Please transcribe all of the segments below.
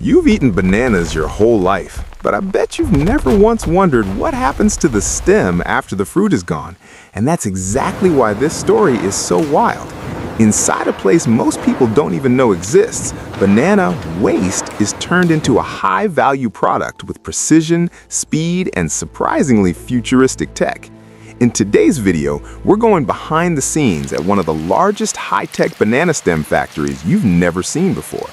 You've eaten bananas your whole life, but I bet you've never once wondered what happens to the stem after the fruit is gone. And that's exactly why this story is so wild. Inside a place most people don't even know exists, banana waste is turned into a high-value product with precision, speed, and surprisingly futuristic tech. In today's video, we're going behind the scenes at one of the largest high-tech banana stem factories you've never seen before.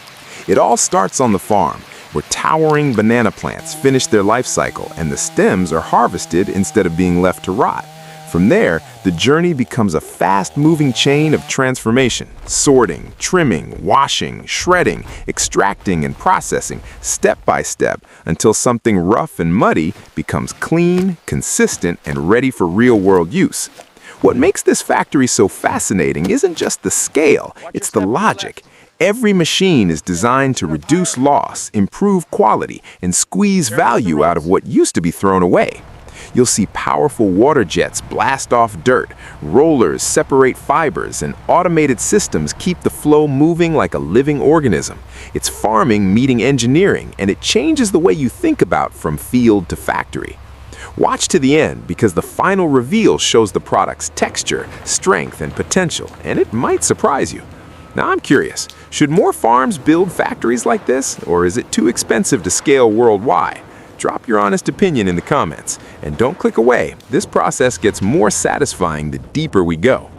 It all starts on the farm, where towering banana plants finish their life cycle and the stems are harvested instead of being left to rot. From there, the journey becomes a fast-moving chain of transformation, sorting, trimming, washing, shredding, extracting, and processing, step by step, until something rough and muddy becomes clean, consistent, and ready for real-world use. What makes this factory so fascinating isn't just the scale, it's the logic. Every machine is designed to reduce loss, improve quality, and squeeze value out of what used to be thrown away. You'll see powerful water jets blast off dirt, rollers separate fibers, and automated systems keep the flow moving like a living organism. It's farming meeting engineering, and it changes the way you think about from field to factory. Watch to the end because the final reveal shows the product's texture, strength, and potential, and it might surprise you. Now I'm curious, should more farms build factories like this, or is it too expensive to scale worldwide? Drop your honest opinion in the comments, and don't click away. This process gets more satisfying the deeper we go.